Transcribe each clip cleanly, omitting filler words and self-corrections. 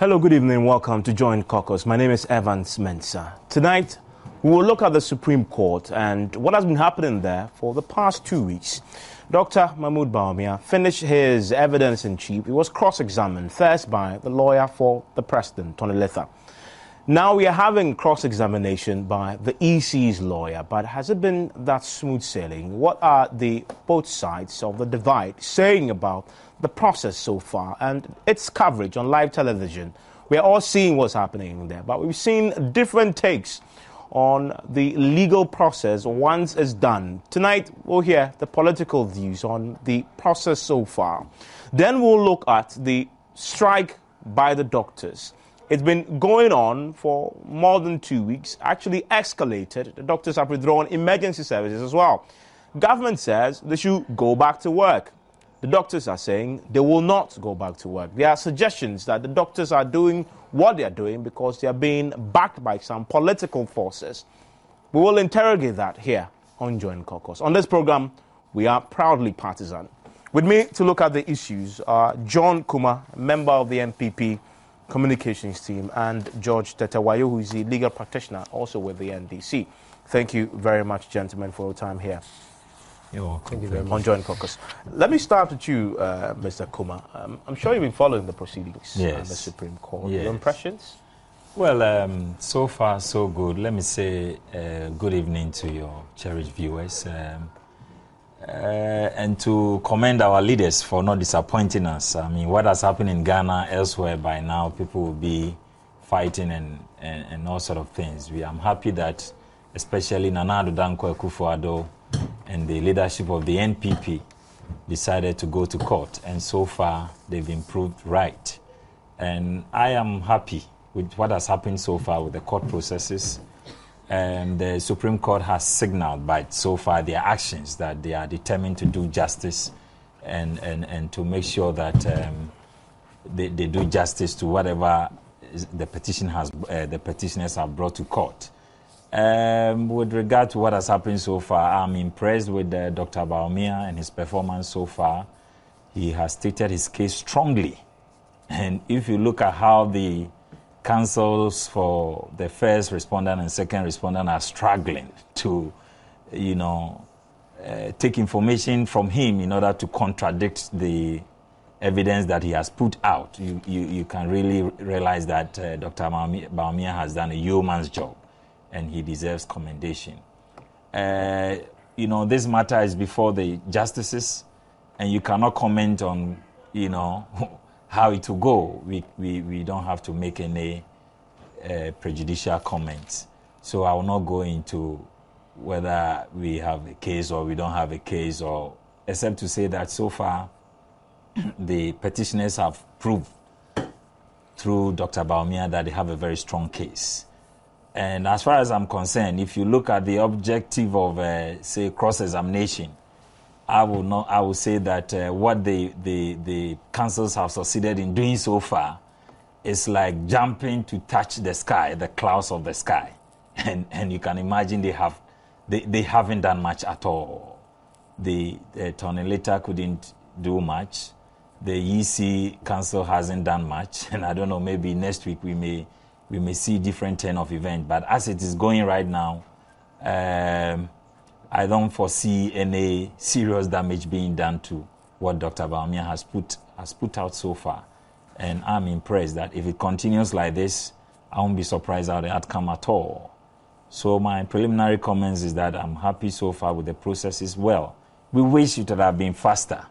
Hello, good evening. Welcome to Join Caucus. My name is Evans Mensah. Tonight, we will look at the Supreme Court and what has been happening there for the past 2 weeks. Dr. Mahmood Bawumia finished his evidence in chief. He was cross-examined first by the lawyer for the president, Tony Letha. Now we are having cross-examination by the EC's lawyer, but has it been that smooth sailing? What are the both sides of the divide saying about the process so far and its coverage on live television? We are all seeing what's happening there, but we've seen different takes on the legal process once it's done. Tonight, we'll hear the political views on the process so far. Then we'll look at the strike by the doctors. It's been going on for more than 2 weeks, actually escalated. The doctors have withdrawn emergency services as well. Government says they should go back to work. The doctors are saying they will not go back to work. There are suggestions that the doctors are doing what they are doing because they are being backed by some political forces. We will interrogate that here on Join Caucus. On this program, we are proudly partisan. With me to look at the issues are John Kuma, member of the NPP communications team, and George Tetewayo, who is a legal practitioner also with the NDC. Thank you very much, gentlemen, for your time here. You're welcome. Thank you very much. On Joint Caucus. Let me start with you, Mr. Kuma. I'm sure you've been following the proceedings at the Supreme Court. Yes. Your impressions? Well, so far so good. Let me say good evening to your cherished viewers and to commend our leaders for not disappointing us. I mean, what has happened in Ghana, elsewhere by now, people will be fighting and all sort of things. I'm happy that especially Nana Addo Dankwa Akufo-Addo and the leadership of the NPP decided to go to court, and so far they've been proved right. And I am happy with what has happened so far with the court processes. And the Supreme Court has signaled by so far their actions that they are determined to do justice and to make sure that they do justice to whatever the petitioners have brought to court. With regard to what has happened so far, I'm impressed with Dr. Bawumia and his performance so far. He has stated his case strongly. And if you look at how the counsels for the first respondent and second respondent are struggling to, take information from him in order to contradict the evidence that he has put out, you can really realize that Dr. Bawumia has done a yeoman's job, and he deserves commendation. This matter is before the justices, and you cannot comment on, how it will go. We don't have to make any prejudicial comments. So I will not go into whether we have a case or we don't have a case, or except to say that so far the petitioners have proved through Dr. Bawumia that they have a very strong case. And as far as I'm concerned, if you look at the objective of, say, cross-examination, I will say that what the counsels have succeeded in doing so far is like jumping to touch the sky, the clouds of the sky, and you can imagine they haven't done much at all. The Tony Letha couldn't do much. The EC counsel hasn't done much, and I don't know, maybe next week we may see different turn of event. But as it is going right now, I don't foresee any serious damage being done to what Dr. Bawumia has put out so far. And I'm impressed that if it continues like this, I won't be surprised at the outcome at all. So my preliminary comments is that I'm happy so far with the processes. Well, we wish it would have been faster,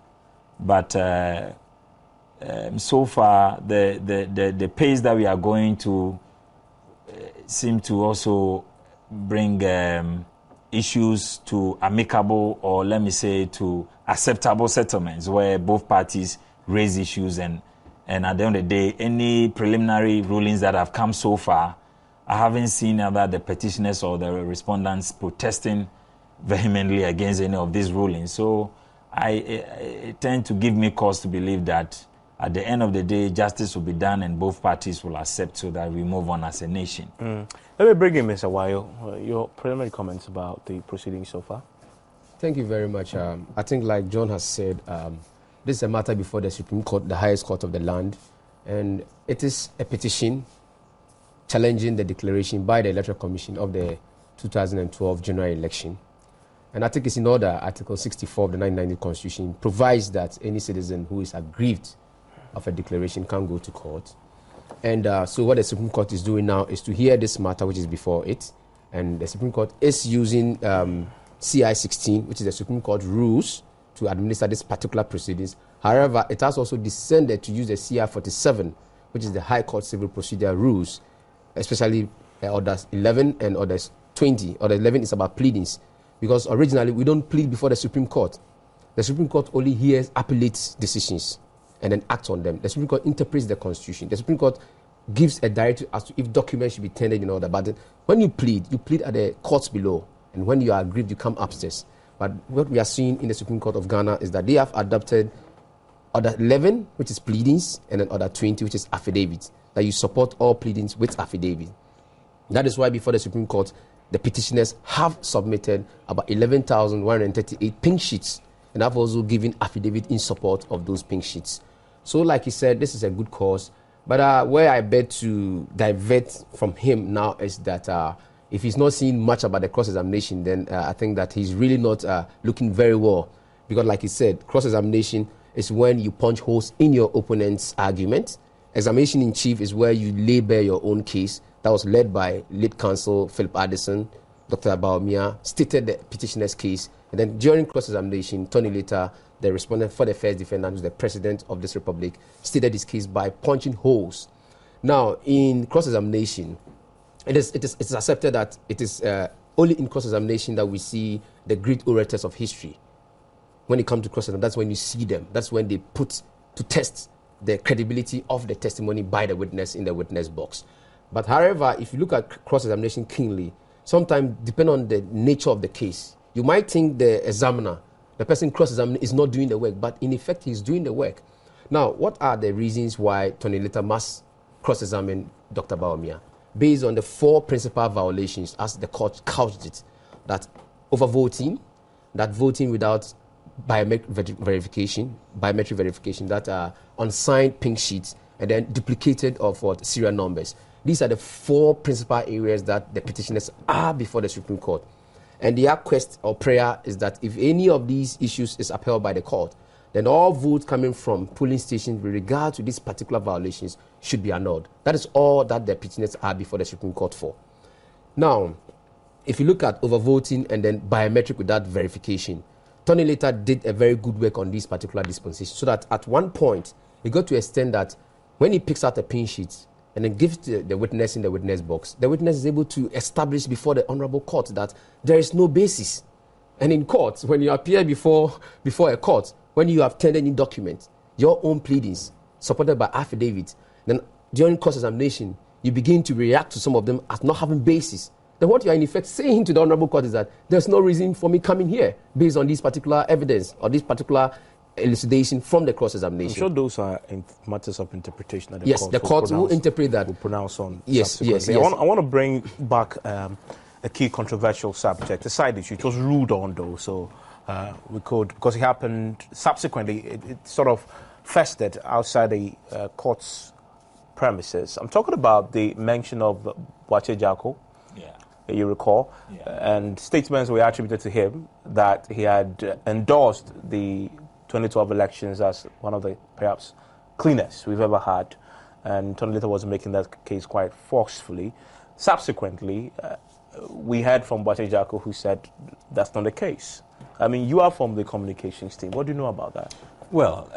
but so far the pace that we are going to seem to also bring issues to amicable, or let me say to acceptable settlements where both parties raise issues, and at the end of the day, any preliminary rulings that have come so far, I haven't seen either the petitioners or the respondents protesting vehemently against any of these rulings. So it tend to give me cause to believe that at the end of the day, justice will be done and both parties will accept, so that we move on as a nation. Let me bring in Mr. Wayo. Your preliminary comments about the proceedings so far. Thank you very much. I think, like John has said, this is a matter before the Supreme Court, the highest court of the land. And it is a petition challenging the declaration by the Electoral Commission of the 2012 general election. And I think it's in order. Article 64 of the 1990 Constitution provides that any citizen who is aggrieved of a declaration can go to court. And so what the Supreme Court is doing now is to hear this matter, which is before it. And the Supreme Court is using CI 16, which is the Supreme Court rules to administer this particular proceedings. However, it has also descended to use the CI 47, which is the High Court Civil Procedure rules, especially Orders 11 and Orders 20. Order 11 is about pleadings, because originally we don't plead before the Supreme Court. The Supreme Court only hears appellate decisions and then acts on them. The Supreme Court interprets the Constitution. The Supreme Court gives a directive as to if documents should be tendered in order. But when you plead at the courts below, and when you are aggrieved, you come upstairs. But what we are seeing in the Supreme Court of Ghana is that they have adopted Order 11, which is pleadings, and then Order 20, which is affidavits, that you support all pleadings with affidavit. That is why before the Supreme Court, the petitioners have submitted about 11,138 pink sheets, and have also given affidavit in support of those pink sheets. So like he said, this is a good cause. But where I bet to divert from him now is that if he's not seeing much about the cross-examination, then I think that he's really not looking very well. Because like he said, cross-examination is when you punch holes in your opponent's argument. Examination in chief is where you lay bare your own case. That was led by lead counsel Philip Addison. Dr. Baumia stated the petitioner's case. And then during cross-examination, Tony later, the respondent for the first defendant, who's the president of this republic, stated his case by punching holes. Now, in cross-examination, it's accepted that it is only in cross-examination that we see the great orators of history. When it comes to cross-examination, that's when you see them. That's when they put to test the credibility of the testimony by the witness in the witness box. But however, if you look at cross-examination keenly, sometimes, depending on the nature of the case, you might think the examiner, the person cross-examining, is not doing the work, but in effect, he's doing the work. Now, what are the reasons why Tony Lita must cross-examine Dr. Baumia? Based on the 4 principal violations, as the court couched it, that overvoting, that voting without biometric verification, that unsigned pink sheets, and then duplicated of serial numbers. These are the 4 principal areas that the petitioners are before the Supreme Court. And their quest or prayer is that if any of these issues is upheld by the court, then all votes coming from polling stations with regard to these particular violations should be annulled. That is all that the petitioners are before the Supreme Court for. Now, if you look at overvoting and then biometric without verification, Tony later did a very good work on these particular dispensations, so that at one point, he got to extend that when he picks out a pin sheet and then gives the witness in the witness box, the witness is able to establish before the honorable court that there is no basis. And in court, when you appear before a court, when you have tendered in documents, your own pleadings, supported by affidavits, then during cross-examination, you begin to react to some of them as not having basis. Then what you are in effect saying to the honorable court is that there's no reason for me coming here based on this particular evidence or this particular elucidation from the cross-examination. I'm sure those are matters of interpretation. That the court will interpret that. Will pronounce on. Yes. I want to bring back a key controversial subject, a side issue. It was ruled on, though, so we could, because it happened subsequently, it sort of festered outside the court's premises. I'm talking about the mention of Jaku. You recall, and statements were attributed to him that he had endorsed the 2012 elections as one of the perhaps cleanest we've ever had, and Tony Lita was making that case quite forcefully. Subsequently, we heard from Jaku, who said that's not the case. I mean, you are from the communications team. What do you know about that? Well,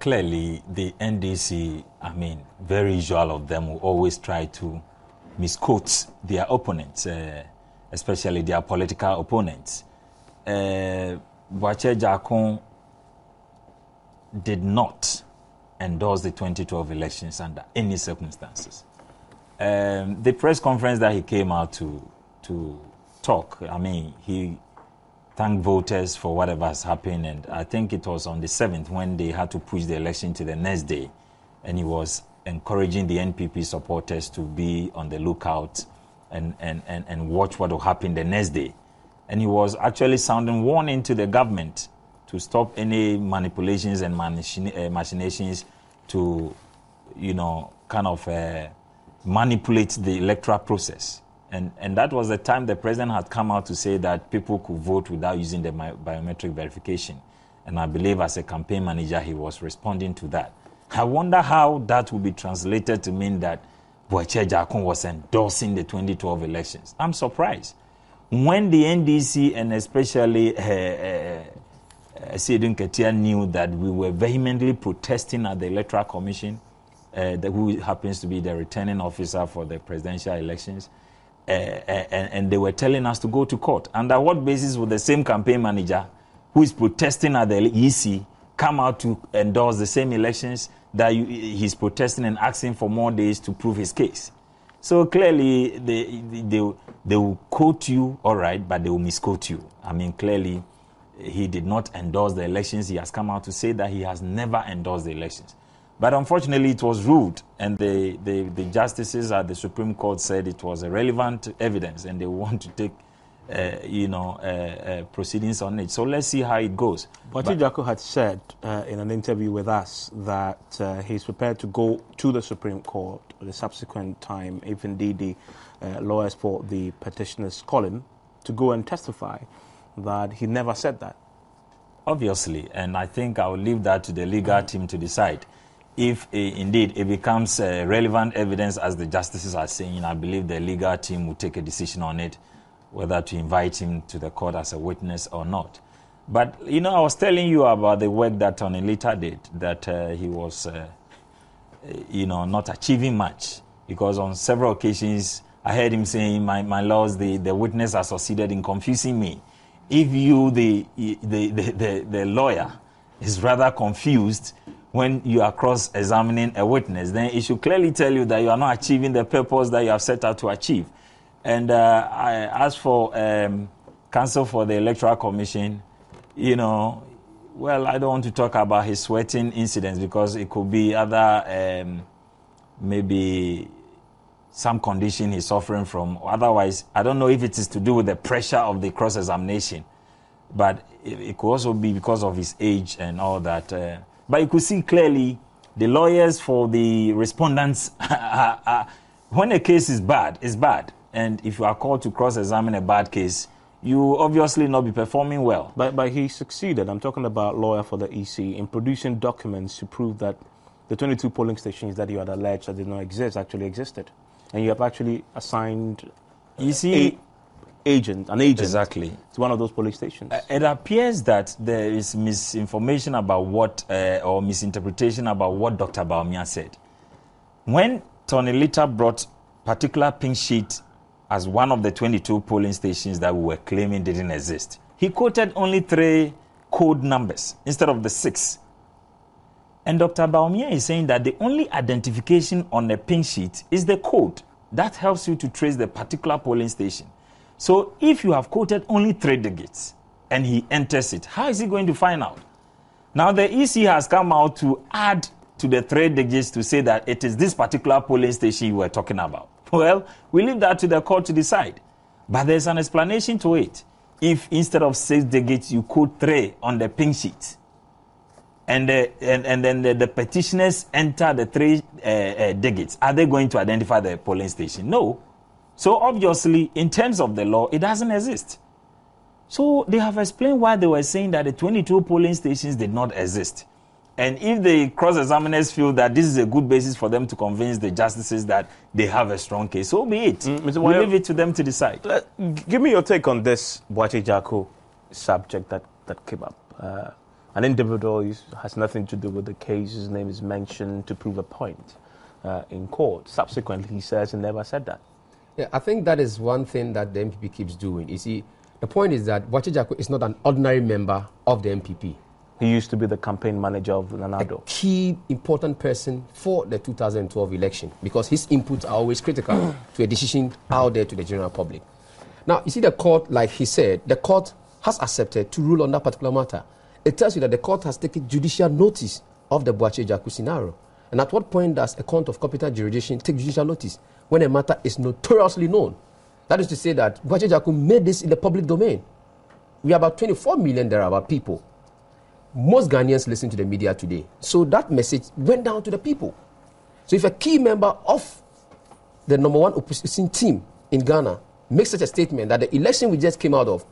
clearly the NDC, I mean, very usual of them, will always try to misquote their opponents, especially their political opponents. Jaku did not endorse the 2012 elections under any circumstances. The press conference that he came out to talk, I mean, he thanked voters for whatever has happened, and I think it was on the 7th when they had to push the election to the next day, and he was encouraging the NPP supporters to be on the lookout and watch what will happen the next day. And he was actually sounding warning to the government to stop any manipulations and machinations to kind of manipulate the electoral process. And that was the time the president had come out to say that people could vote without using the biometric verification. And I believe as a campaign manager, he was responding to that. I wonder how that will be translated to mean that Jaku was endorsing the 2012 elections. I'm surprised. When the NDC and especially Sedun Ketia knew that we were vehemently protesting at the Electoral Commission, who happens to be the returning officer for the presidential elections, and they were telling us to go to court. Under what basis would the same campaign manager who is protesting at the EC come out to endorse the same elections that he's protesting and asking for more days to prove his case? So clearly, they will quote you, all right, but they will misquote you. I mean, clearly, he did not endorse the elections. He has come out to say that he has never endorsed the elections. But unfortunately, it was ruled, and the justices at the Supreme Court said it was a relevant evidence, and they want to take, proceedings on it. So let's see how it goes. But Jaku had said in an interview with us that he's prepared to go to the Supreme Court at the subsequent time, if indeed the lawyers for the petitioners call him, to go and testify that he never said that. Obviously, and I think I will leave that to the legal team to decide. If indeed it becomes relevant evidence, as the justices are saying, I believe the legal team will take a decision on it, whether to invite him to the court as a witness or not. But, I was telling you about the work that Tony Lita did, that he was, not achieving much, because on several occasions I heard him saying, my lords, the witness has succeeded in confusing me. If you, the lawyer, is rather confused when you are cross-examining a witness, then it should clearly tell you that you are not achieving the purpose that you have set out to achieve. And I asked for counsel for the Electoral Commission, well, I don't want to talk about his sweating incidents because it could be other, maybe some condition he's suffering from. Otherwise, I don't know if it is to do with the pressure of the cross-examination, but it could also be because of his age and all that. But you could see clearly the lawyers for the respondents, when a case is bad, it's bad. And if you are called to cross-examine a bad case, you obviously not be performing well. But he succeeded. I'm talking about lawyer for the EC in producing documents to prove that the 22 polling stations that you had alleged that did not exist actually existed. And you have actually assigned an agent exactly to one of those polling stations. It appears that there is misinformation about what, or misinterpretation about what Dr. Bawumia said. When Tony Lita brought particular pink sheet as one of the 22 polling stations that we were claiming didn't exist, he quoted only 3 code numbers instead of the 6. And Dr. Bawumia is saying that the only identification on the pink sheet is the code. That helps you to trace the particular polling station. So if you have quoted only 3 digits and he enters it, how is he going to find out? Now the EC has come out to add to the 3 digits to say that it is this particular polling station you were talking about. Well, we leave that to the court to decide. But there's an explanation to it. If instead of 6 digits you quote 3 on the pink sheet, and then the petitioners enter the 3 digits, are they going to identify the polling station? No. So obviously, in terms of the law, it doesn't exist. So they have explained why they were saying that the 22 polling stations did not exist. And if the cross-examiners feel that this is a good basis for them to convince the justices that they have a strong case, so be it. We leave it to them to decide. Give me your take on this Jaku subject that came up. An individual has nothing to do with the case. His name is mentioned to prove a point in court. Subsequently, he says he never said that. Yeah, I think that is one thing that the MPP keeps doing. You see, the point is that Jaku is not an ordinary member of the MPP. He used to be the campaign manager of Nanado. A key important person for the 2012 election, because his inputs are always critical to a decision out there to the general public. Now, you see the court, like he said, the court has accepted to rule on that particular matter. It tells you that the court has taken judicial notice of the Jaku scenario. And at what point does a court of competent jurisdiction take judicial notice? When a matter is notoriously known. That is to say that Jaku made this in the public domain. We are about 24 million thereabout people. Most Ghanaians listen to the media today. So that message went down to the people. So if a key member of the number one opposition team in Ghana makes such a statement that the election we just came out of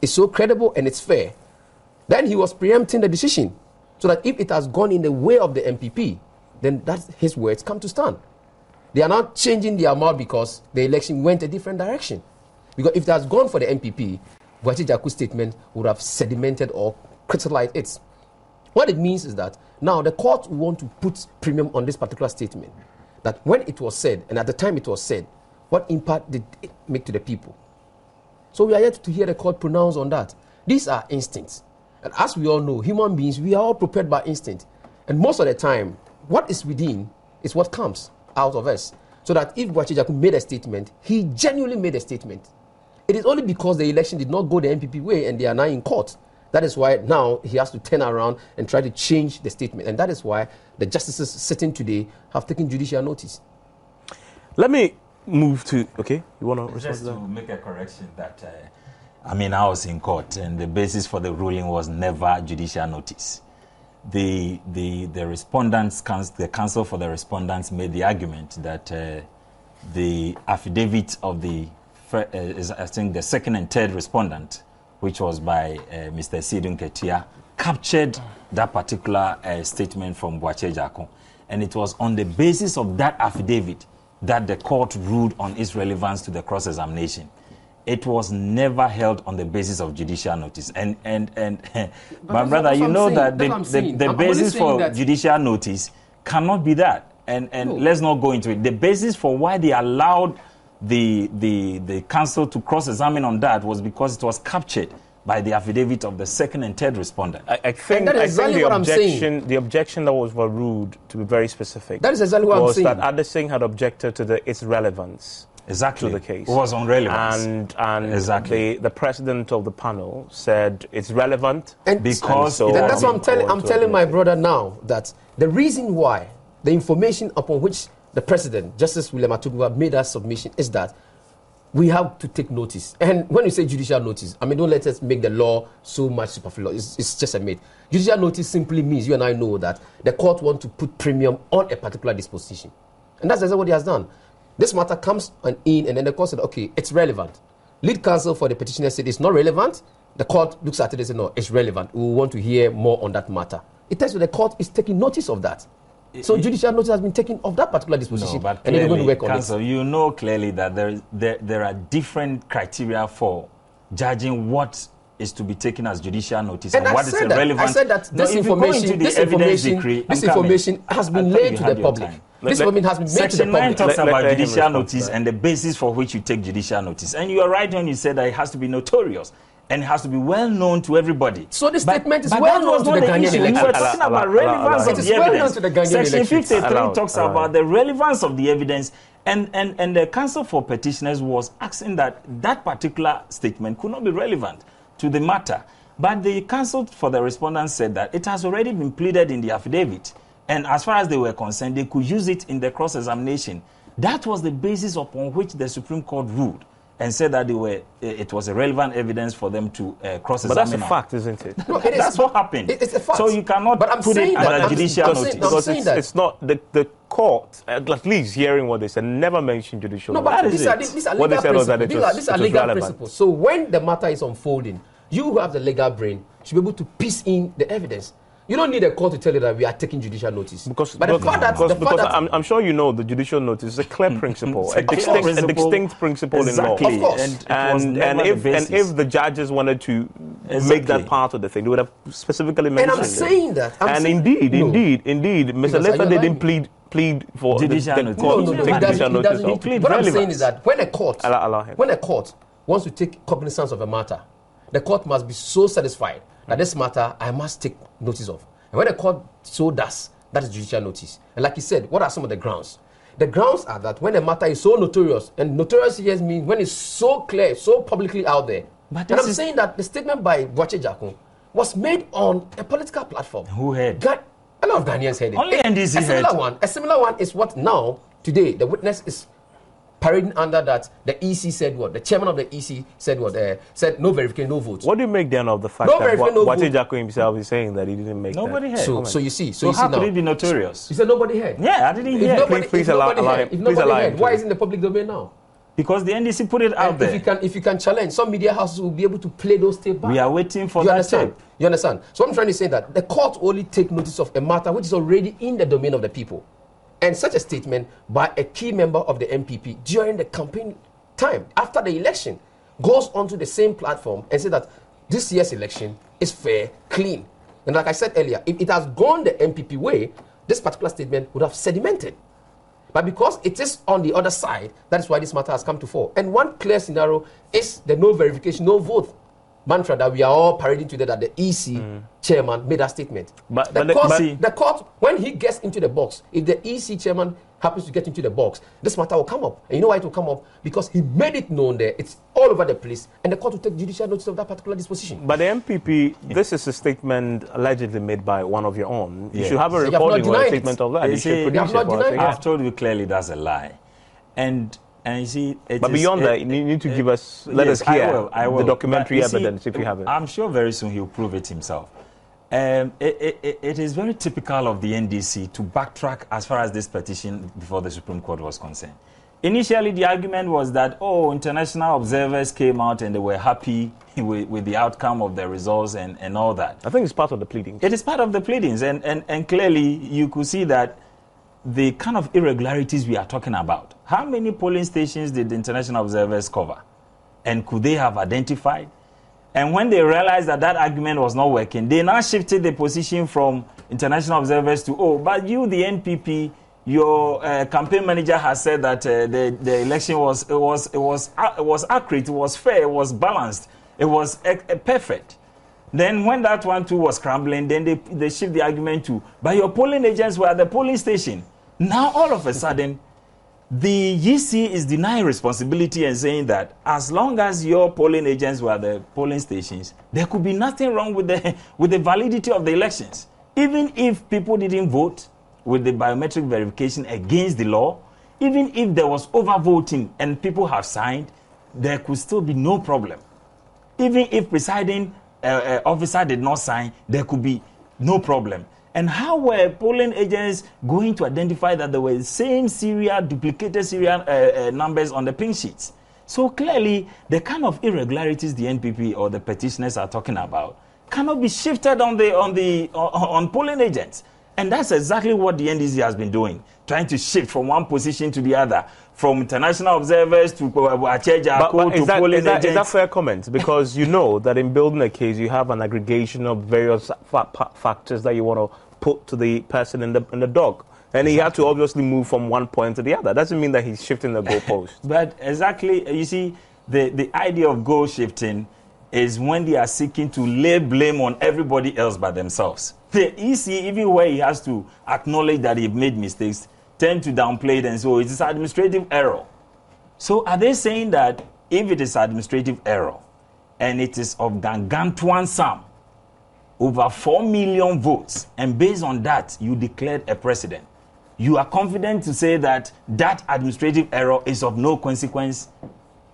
is so credible and it's fair, then he was preempting the decision. So that if it has gone in the way of the MPP, then that's his words come to stand. They are not changing their mouth because the election went a different direction. Because if it has gone for the MPP, Jaku's statement would have sedimented or crystallized it. What it means is that now the court will want to put premium on this particular statement. That when it was said, and at the time it was said, what impact did it make to the people? So we are yet to hear the court pronounce on that. These are instincts. And as we all know, human beings, we are all prepared by instinct. And most of the time, what is within is what comes out of us. So that if Jaku made a statement, he genuinely made a statement. It is only because the election did not go the MPP way and they are now in court. That is why now he has to turn around and try to change the statement. And that is why the justices sitting today have taken judicial notice. Let me move to, okay, you want to respond Just to that? to make a correction that, I was in court and the basis for the ruling was never judicial notice. The respondents, the counsel for the respondents made the argument that the affidavit of the, I think the second and third respondent, which was by Mr. Sidun Ketia, captured that particular statement from Jaku. And it was on the basis of that affidavit that the court ruled on its relevance to the cross-examination. It was never held on the basis of judicial notice. And my brother, you know that the basis for judicial notice cannot be that. And no. Let's not go into it. The basis for why they allowed the counsel to cross-examine on that was because it was captured by the affidavit of the second and third respondent. I think the objection that was overruled, to be very specific, that is exactly what I'm saying. Was that Adesing had objected to its relevance. Exactly. To the case. It was on relevance. And exactly. the president of the panel said it's relevant. And because so that's what I'm telling my brother now, that the reason why the information upon which the president, Justice William Atuguwa, made that submission is that we have to take notice. And when you say judicial notice, don't let us make the law so much superfluous. It's just a myth. Judicial notice simply means you and I know that the court wants to put premium on a particular disposition. And that's exactly what he has done. This matter comes in, and then the court said, okay, it's relevant. Lead counsel for the petitioner said it's not relevant. The court looks at it and says, no, it's relevant. We want to hear more on that matter. It tells you the court is taking notice of that. So judicial notice has been taken of that particular disposition. No, but and they're going to work on counsel, it. You know clearly that there are different criteria for judging what is to be taken as judicial notice and what is irrelevant. I said that this information has been laid to the public. This information has been made to the Section 9 public. talks about judicial notice and the basis for which you take judicial notice. And you are right when you said that it has to be notorious and it has to be well known to everybody. So the statement is well known to the Ghanaian election. We were talking about relevance of the evidence. Section 53 talks about the relevance of the evidence. And the counsel for petitioners was asking that particular statement could not be relevant to the matter. But the counsel for the respondents said that it has already been pleaded in the affidavit. And as far as they were concerned, they could use it in the cross-examination. That was the basis upon which the Supreme Court ruled and said that it was a relevant evidence for them to cross-examine. But that's a fact, isn't it? No, that's what happened. It's a fact. So you cannot put it under judicial notice. Because it's not the court, at least hearing what they said, never mentioned judicial notice. No, but these are legal principles. So when the matter is unfolding, you who have the legal brain should be able to piece in the evidence. You don't need a court to tell you that we are taking judicial notice. Because I'm sure you know the judicial notice is a clear principle, a distinct principle in law. Of course. And if the judges wanted to make that part of the thing, they would have specifically mentioned it. And I'm saying that. Indeed, Mr. Leffer didn't plead for judicial notice. What I'm saying is that when a court wants to take cognizance of a matter, the court must be so satisfied that this matter I must take notice of. And when the court so does, that is judicial notice. And like you said, what are some of the grounds? The grounds are that when a matter is so notorious, and notorious here means when it's so clear, so publicly out there. And I'm saying that the statement by Jaku was made on a political platform. Who heard? A lot of Ghanaians heard it. Only NDC heard. A similar one is what now, today, the witness is parading under that the EC said what? The chairman of the EC said what? Said no verification, no votes. What do you make then of the fact that Jaku himself is saying that he didn't make nobody that? Heard. So you see. So how could it be notorious? He said nobody heard. Yeah, I didn't hear. Please allow him. If nobody heard, why is it in the public domain now? Because the NDC put it out there. If you can challenge, some media houses will be able to play those tapes back. We are waiting for that tape. You understand? So I'm trying to say that the court only take notice of a matter which is already in the domain of the people. And such a statement by a key member of the MPP during the campaign time, after the election, goes onto the same platform and says that this year's election is fair, clean. And like I said earlier, if it has gone the MPP way, this particular statement would have sedimented. But because it is on the other side, that is why this matter has come to fore. And one clear scenario is the no verification, no vote mantra that we are all parading today, that the EC chairman made that statement. But the court, when he gets into the box, if the EC chairman happens to get into the box, this matter will come up. And you know why it will come up? Because he made it known there. It's all over the place. And the court will take judicial notice of that particular disposition. But the MPP, this is a statement allegedly made by one of your own. You should have a recording or a statement of that. You should produce it for us. I've told you clearly that's a lie. And you see, but beyond that, you need to give us, let us hear the documentary evidence if you have it. I'm sure very soon he'll prove it himself. It is very typical of the NDC to backtrack as far as this petition before the Supreme Court was concerned. Initially, the argument was that, international observers came out and they were happy with the outcome of the results and all that. I think it's part of the pleadings. It is part of the pleadings, and clearly you could see that the kind of irregularities we are talking about. How many polling stations did the international observers cover? And could they have identified? And when they realized that that argument was not working, they now shifted the position from international observers to, but you, the NPP, your campaign manager has said that the election was accurate, it was fair, it was balanced, it was perfect. Then when that one too was scrambling, then they shift the argument to, but your polling agents were at the polling station. Now all of a sudden, the GC is denying responsibility and saying that as long as your polling agents were at the polling stations, there could be nothing wrong with the validity of the elections. Even if people didn't vote with the biometric verification against the law, even if there was overvoting and people have signed, there could still be no problem. Even if presiding officer did not sign, there could be no problem. And how were polling agents going to identify that there were the same duplicated serial numbers on the pink sheets? So clearly, the kind of irregularities the NPP or the petitioners are talking about cannot be shifted on polling agents. And that's exactly what the NDC has been doing, trying to shift from one position to the other, from international observers to Jaku to polling agents. Is that fair comment? Because you know that in building a case, you have an aggregation of various factors that you want to put to the person in the dock. And he had to obviously move from one point to the other. Doesn't mean that he's shifting the goalpost. But exactly, you see, the idea of goal shifting is when they are seeking to lay blame on everybody else but themselves. The EC, even where he has to acknowledge that he made mistakes, tend to downplay it and so it is administrative error. So are they saying that if it is administrative error and it is of gargantuan sum, over 4 million votes, and based on that you declared a precedent, you are confident to say that that administrative error is of no consequence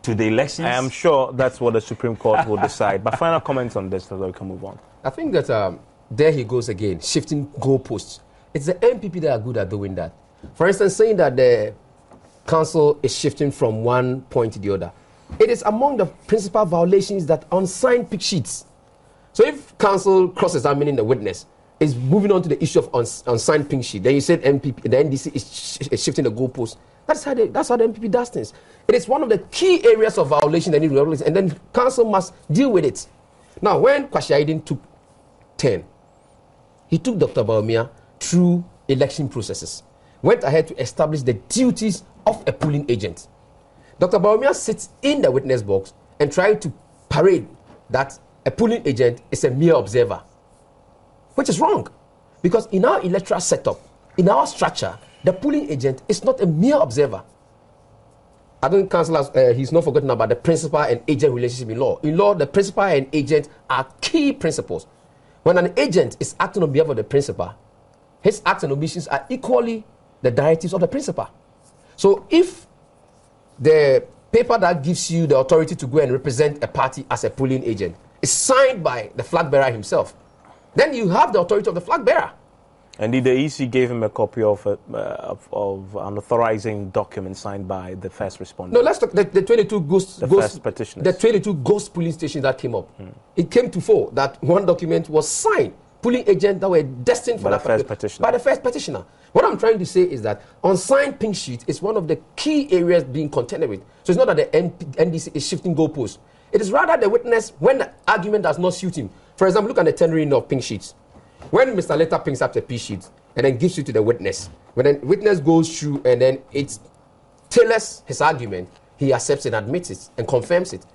to the elections? I am sure that's what the Supreme Court will decide. But final comments on this so that we can move on. I think that there he goes again, shifting goalposts. It's the MPP that are good at doing that. For instance, saying that the council is shifting from one point to the other. It is among the principal violations that unsigned pick sheets. So if council cross-examining the witness is moving on to the issue of unsigned pink sheet, then you said MPP, the NDC is shifting the goalposts. That's how the MPP does things. It is one of the key areas of violation that need regulation, and then council must deal with it. Now, when Kwasi Aiden took 10, he took Dr. Baumia through election processes, went ahead to establish the duties of a polling agent. Dr. Baumia sits in the witness box and tries to parade that a polling agent is a mere observer, which is wrong. Because in our electoral setup, in our structure, the polling agent is not a mere observer. I don't counsel he's not forgotten about the principal and agent relationship in law. In law, the principal and agent are key principles. When an agent is acting on behalf of the principal, his acts and omissions are equally the directives of the principal. So if the paper that gives you the authority to go and represent a party as a polling agent is signed by the flag bearer himself. Then you have the authority of the flag bearer. And the EC gave him a copy of an authorizing document signed by the first responder. No, let's talk the 22 first petitioners. The 22 ghost polling stations that came up. It came to fore that one document was signed, polling agents that were destined for by the first petitioner. What I'm trying to say is that unsigned pink sheet is one of the key areas being contended with. So it's not that the NDC is shifting goalposts. It is rather the witness when the argument does not suit him. For example, look at the tendering of pink sheets. When Mr. Letter pinks up the P sheet and then gives it to the witness, when the witness goes through and then it tailors his argument, he accepts it, admits it, and confirms it.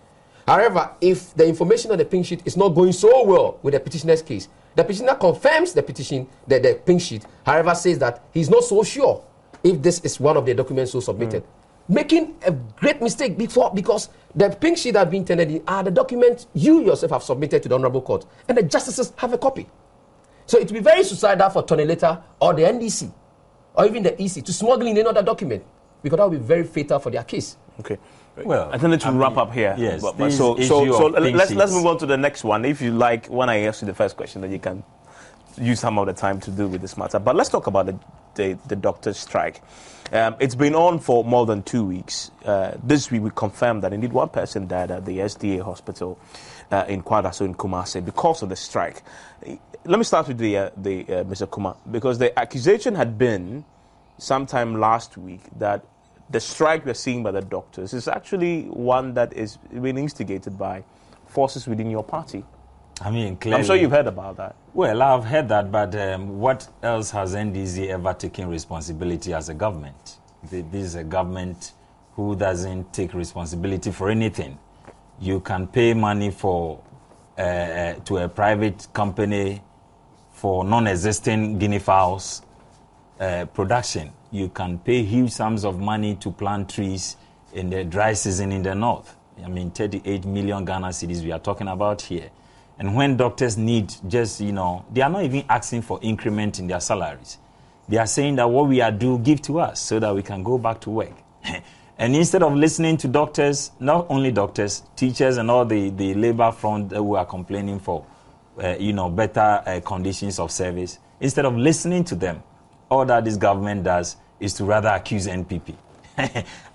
However, if the information on the pink sheet is not going so well with the petitioner's case, the petitioner confirms the petition, the pink sheet, however, says that he's not so sure if this is one of the documents so submitted. Making a great mistake because the pink sheet that have been tendered in are the documents you yourself have submitted to the Honorable Court, and the justices have a copy. So it will be very suicidal for Tony Later or the NDC or even the EC to smuggle in another document, because that will be very fatal for their case. Okay. Well, I think to wrap up here. Yes. So let's move on to the next one. If you like, when I ask you the first question, then you can use some of the time to deal with this matter. But let's talk about the doctor's strike. It's been on for more than 2 weeks. This week we confirmed that indeed one person died at the SDA hospital in Kwadaso in Kumasi because of the strike. Let me start with Mr. Kuma, because the accusation had been sometime last week that the strike we're seeing by the doctors is actually one that is being instigated by forces within your party. I mean, clearly, I'm sure you've heard about that. Well, I've heard that, but what else has NDC ever taken responsibility as a government? This is a government who doesn't take responsibility for anything. You can pay money to a private company for non-existing guinea fowls production. You can pay huge sums of money to plant trees in the dry season in the north. I mean, 38 million Ghana cedis we are talking about here. And when doctors need just, they are not even asking for increment in their salaries. They are saying that what we are doing, give to us so that we can go back to work. And instead of listening to doctors, not only doctors, teachers and all the labor front who are complaining for, better conditions of service, instead of listening to them, all that this government does is to rather accuse NPP.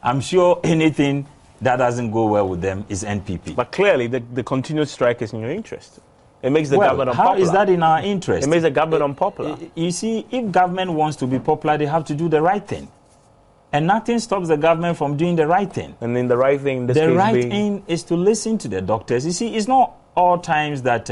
I'm sure anything that doesn't go well with them is NPP. But clearly, the continued strike is in your interest. It makes the government unpopular. How is that in our interest? It makes the government unpopular. You see, if government wants to be popular, they have to do the right thing. And nothing stops the government from doing the right thing. And in the right thing, the right thing is to listen to the doctors. You see, it's not all times that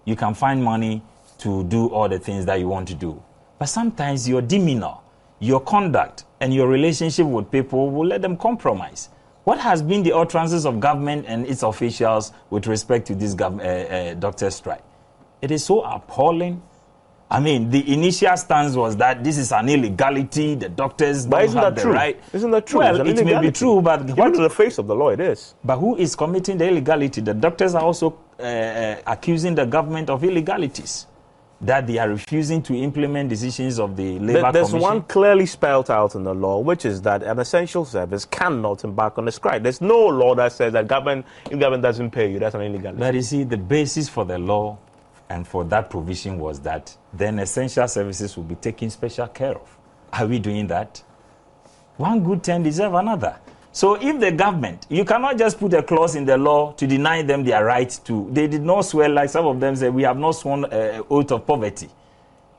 you can find money to do all the things that you want to do. But sometimes your demeanor, your conduct, and your relationship with people will let them compromise. What has been the utterances of government and its officials with respect to this doctor strike? It is so appalling. I mean, the initial stance was that this is an illegality, the doctors don't have the right. Isn't that true? Well, it may be true, but what to the face of the law it is. But who is committing the illegality? The doctors are also accusing the government of illegalities, that they are refusing to implement decisions of the Labour Commission. There's one clearly spelled out in the law, which is that an essential service cannot embark on a strike. There's no law that says that if government doesn't pay you, that's an illegality. But you see, the basis for the law and for that provision was that then essential services will be taken special care of. Are we doing that? One good turn deserves another. So if the government, you cannot just put a clause in the law to deny them their right to. They did not swear, like some of them say, we have not sworn oath of poverty.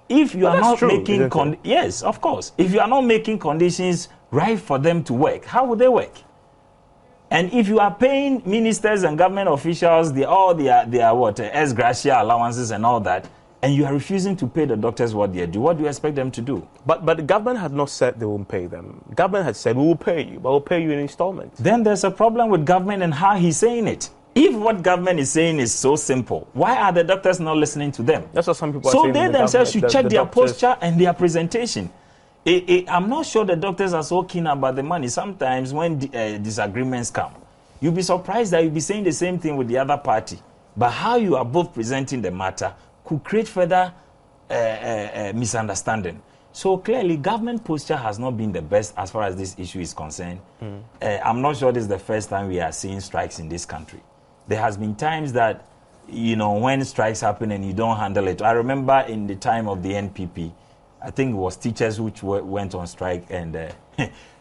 If you are not making, yes, of course. If you are not making conditions right for them to work, how would they work? And if you are paying ministers and government officials all their ex gratia allowances and all that, and you are refusing to pay the doctors what they do, what do you expect them to do? But the government had not said they won't pay them. Government had said, we will pay you, but we'll pay you in installments. Then there's a problem with government and how he's saying it. If what government is saying is so simple, why are the doctors not listening to them? That's what some people are saying. So they themselves should check their posture and their presentation. I'm not sure the doctors are so keen about the money. Sometimes when disagreements come, you'll be surprised that you'll be saying the same thing with the other party. But how you are both presenting the matter could create further misunderstanding. So clearly, government posture has not been the best as far as this issue is concerned. I'm not sure this is the first time we are seeing strikes in this country. There has been times that, when strikes happen and you don't handle it. I remember in the time of the NPP, I think it was teachers which went on strike, and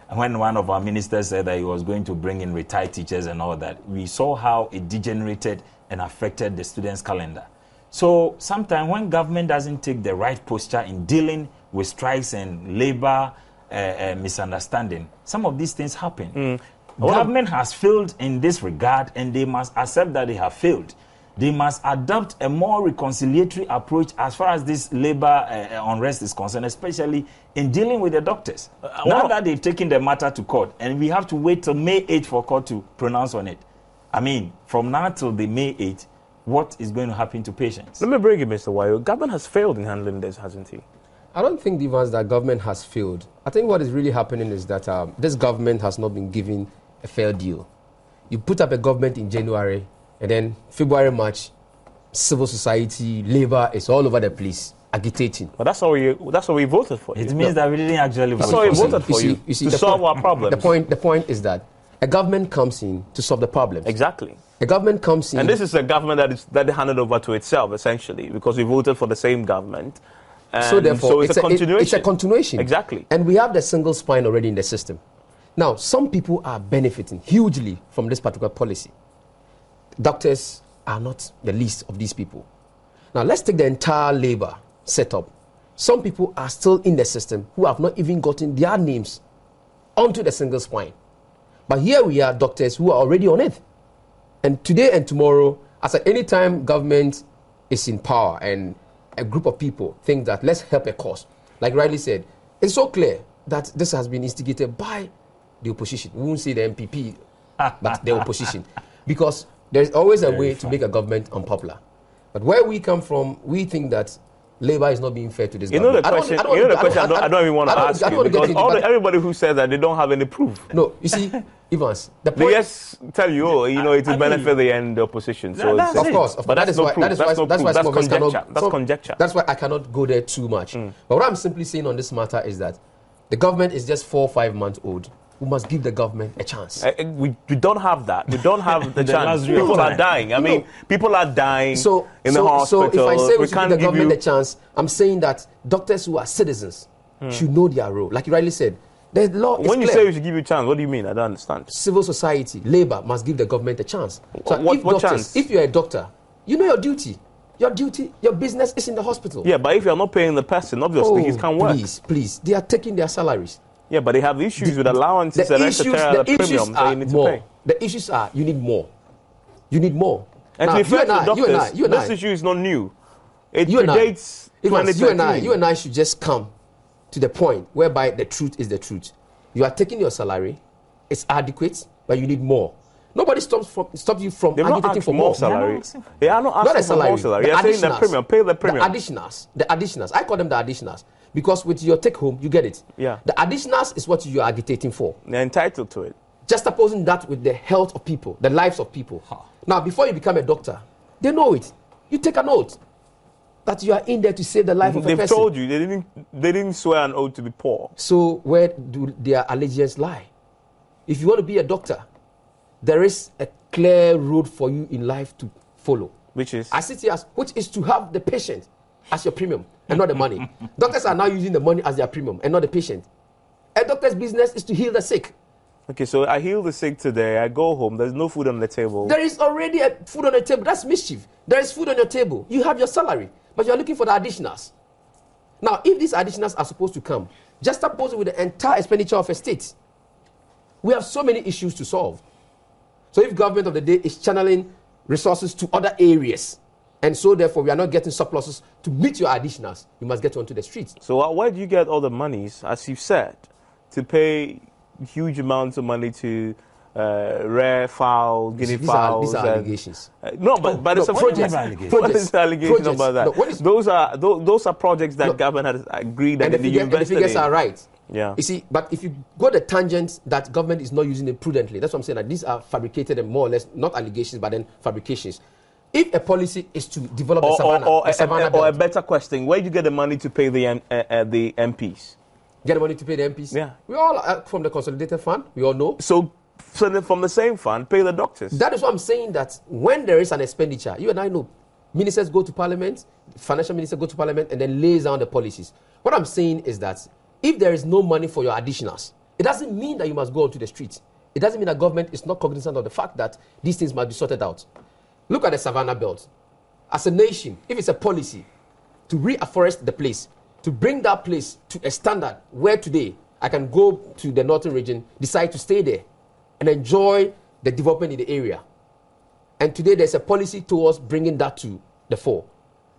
when one of our ministers said that he was going to bring in retired teachers and all that, we saw how it degenerated and affected the students' calendar. So sometimes when government doesn't take the right posture in dealing with strikes and labor misunderstanding, some of these things happen. Government has failed in this regard, and they must accept that they have failed. They must adopt a more reconciliatory approach as far as this labor unrest is concerned, especially in dealing with the doctors. Now that they've taken the matter to court, and we have to wait till May 8th for court to pronounce on it. I mean, from now till the May 8th, what is going to happen to patients? Let me bring you, Mr. Wayo. Government has failed in handling this, hasn't he? I don't think, Evans, that government has failed. I think what is really happening is that this government has not been given a fair deal. You put up a government in January, and then February, March, civil society, labor is all over the place, agitating. But that's what we voted for. It means that we didn't actually vote. That's why we voted for you to solve our problems. The point is that a government comes in to solve the problems. Exactly. A government comes in... And this is a government that handed over to itself, essentially, because we voted for the same government. And so therefore, it's a continuation. It's a continuation. Exactly. And we have the single spine already in the system. Now, some people are benefiting hugely from this particular policy. Doctors are not the least of these people. Now, let's take the entire labor setup. Some people are still in the system who have not even gotten their names onto the single spine. But here we are, doctors who are already on it. And today and tomorrow, as at any time government is in power and a group of people think that let's help a cause, like rightly said, it's so clear that this has been instigated by the opposition. We won't say the MPP, but the opposition. Because there's always a way to make a government unpopular. But where we come from, we think that labor is not being fair to this government. I don't even want to ask you, because everybody who says that, they don't have any proof. No, you see, Evans, the point... They just tell you, it will benefit the opposition. So of course. But that's no proof. That's conjecture. That's conjecture. That's why I cannot go there too much. But what I'm simply saying on this matter is that the government is just 4 or 5 months old. We must give the government a chance. We don't have that. We don't have the chance. People are dying. I mean, people are dying in the hospital. So if I say we should give the government a chance, I'm saying that doctors who are citizens should know their role. Like you rightly said, the law is when you clear. say we should give you a chance, what do you mean? I don't understand. Civil society, labor must give the government a chance. So what chance? If you're a doctor, you know your duty. Your business is in the hospital. Yeah, but if you're not paying the person, obviously he can't work. Please, they are taking their salaries. Yeah, but they have issues with allowances and extra premiums that you need to pay. The issues are you need more. You need more. And to be fair to the doctors, this issue is not new. It predates 2013. You and I should just come to the point whereby the truth is the truth. You are taking your salary, it's adequate, but you need more. Nobody stops you from agitating for more salary. They are not asking for more salary. They are saying the premium, pay the premium. The additionals. I call them the additionals. Because with your take home, you get it. Yeah. The additionals is what you are agitating for. They're entitled to it. Just opposing that with the health of people, the lives of people. Now, before you become a doctor, they know it. You take an oath that you are in there to save the life of a person. They've told you they didn't swear an oath to be poor. So where do their allegiance lie? If you want to be a doctor, there is a clear road for you in life to follow. Which is? I sit here which is to have the patient as your premium and not the money. Doctors are now using the money as their premium and not the patient. A doctor's business is to heal the sick. Okay, so I heal the sick today. I go home. There's no food on the table. There is already food on the table. That's mischief. There is food on your table. You have your salary, but you're looking for the additionals. Now, if these additionals are supposed to come, just oppose it with the entire expenditure of a state. We have so many issues to solve. So if government of the day is channeling resources to other areas, and so therefore we are not getting surpluses to meet your additionals, you must get onto the streets. So where do you get all the monies, as you said, to pay huge amounts of money to rare fowl, guinea fowls? These are allegations. But it's a project. What is the allegation about that? Those are projects that government has agreed that you invested in. The figures are right. Yeah. You see, but if you go the tangent that government is not using it prudently, that's what I'm saying. That these are fabricated and more or less not allegations, but then fabrications. If a policy is to develop the Savannah or a belt, better question, where do you get the money to pay the MPs? get the money to pay the MPs? Yeah. We all are from the consolidated fund, we all know. So from the same fund, pay the doctors. That is what I'm saying, that when there is an expenditure, you and I know, ministers go to parliament, financial minister go to parliament, and then lays down the policies. What I'm saying is that if there is no money for your additionals, it doesn't mean that you must go onto the streets. It doesn't mean that government is not cognizant of the fact that these things must be sorted out. Look at the Savannah belt. As a nation, if it's a policy to reforest the place, to bring that place to a standard where today I can go to the northern region, decide to stay there, and enjoy the development in the area. And today there's a policy towards bringing that to the fore.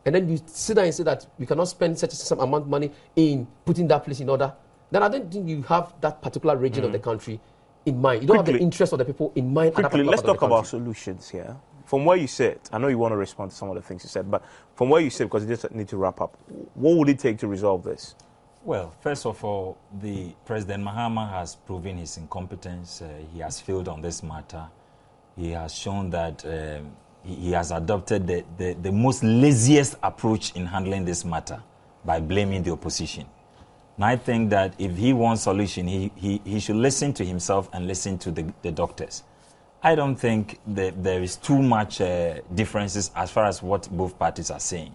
And then you sit down and say that we cannot spend such some amount of money in putting that place in order. Then I don't think you have that particular region of the country in mind. You don't have the interest of the people in mind. Quickly, let's talk about solutions here. From where you sit, I know you want to respond to some of the things you said, but from where you sit, because you just need to wrap up, what would it take to resolve this? Well, first of all, the President Mahama has proven his incompetence. He has failed on this matter. He has shown that he has adopted the most laziest approach in handling this matter by blaming the opposition. And I think that if he wants solution, he should listen to himself and listen to the doctors. I don't think that there is too much differences as far as what both parties are saying,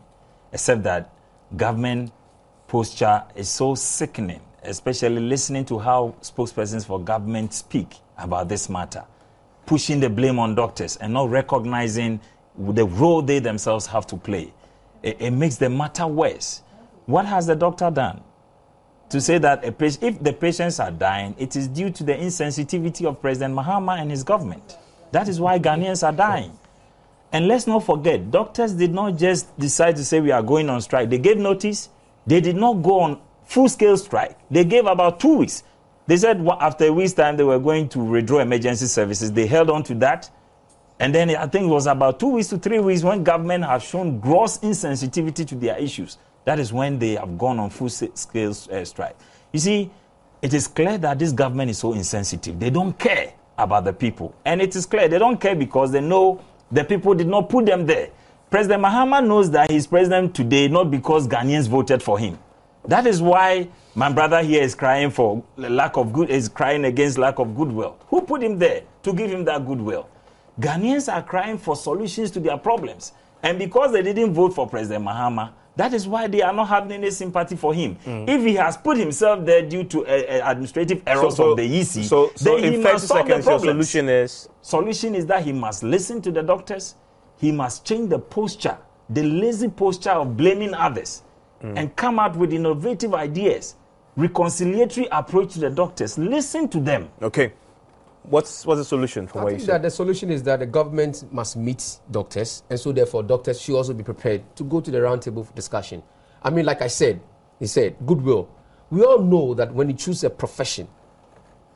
except that government posture is so sickening, especially listening to how spokespersons for government speak about this matter, pushing the blame on doctors and not recognizing the role they themselves have to play. It makes the matter worse. What has the doctor done? To say that if the patients are dying, it is due to the insensitivity of President Mahama and his government. That is why Ghanaians are dying. And let's not forget, doctors did not just decide to say we are going on strike. They gave notice. They did not go on full-scale strike. They gave about 2 weeks. They said after a week's time they were going to withdraw emergency services. They held on to that. And then I think it was about 2 weeks to 3 weeks when government has shown gross insensitivity to their issues. That is when they have gone on full-scale strike. You see, it is clear that this government is so insensitive. They don't care about the people. And it is clear they don't care because they know the people did not put them there. President Mahama knows that he's president today not because Ghanaians voted for him. That is why my brother here is crying crying against lack of goodwill. Who put him there to give him that goodwill? Ghanaians are crying for solutions to their problems. And because they didn't vote for President Mahama, that is why they are not having any sympathy for him. If he has put himself there due to administrative errors of the EC, then he must solve the problems. Solution is that he must listen to the doctors. He must change the posture, the lazy posture of blaming others, and come out with innovative ideas, reconciliatory approach to the doctors. Listen to them. Okay. What's the solution from what you think? The solution is that the government must meet doctors, and so therefore doctors should also be prepared to go to the round table for discussion. I mean, like I said, he said, goodwill. We all know that when you choose a profession,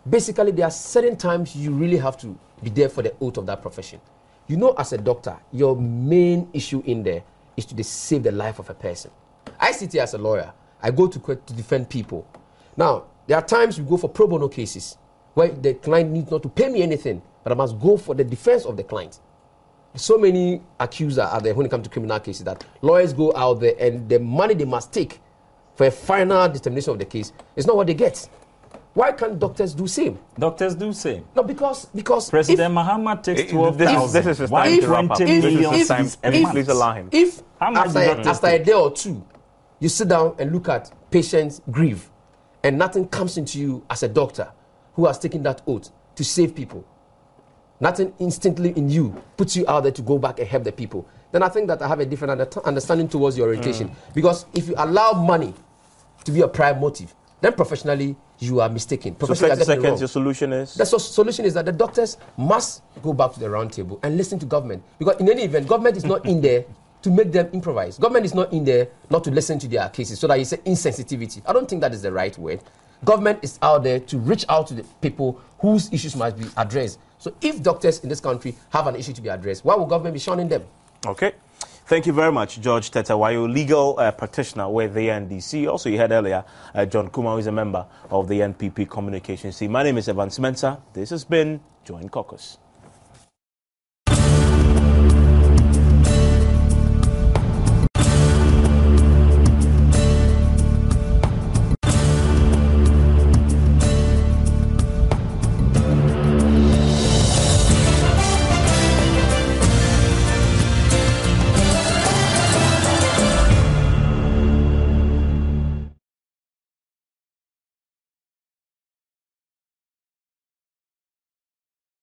basically there are certain times you really have to be there for the oath of that profession. You know, as a doctor, your main issue in there is to save the life of a person. I sit here as a lawyer. I go to court to defend people. Now, there are times we go for pro bono cases where the client needs not to pay me anything, but I must go for the defense of the client. So many accusers are there when it comes to criminal cases that lawyers go out there and the money they must take for a final determination of the case is not what they get. Why can't doctors do same? Doctors do same. No, because President Mahama takes 12,000. This is his time to wrap up. Please allow him. If after a day or two, you sit down and look at patients grieve, and nothing comes into you as a doctor who has taken that oath to save people, nothing instantly in you puts you out there to go back and help the people, then I think that I have a different understanding towards your orientation. Because if you allow money to be a prime motive, then professionally you are mistaken. So 30 seconds, your solution is? The solution is that the doctors must go back to the round table and listen to government. Because in any event, government is not in there to make them improvise. Government is not in there not to listen to their cases, so that you say insensitivity. I don't think that is the right word. Government is out there to reach out to the people whose issues must be addressed. So if doctors in this country have an issue to be addressed, why will government be shunning them? Okay. Thank you very much, George Tetawayo, legal practitioner with the NDC. Also, you heard earlier, John Kuma, who is a member of the NPP communications team. My name is Evans Mensah. This has been Join Caucus.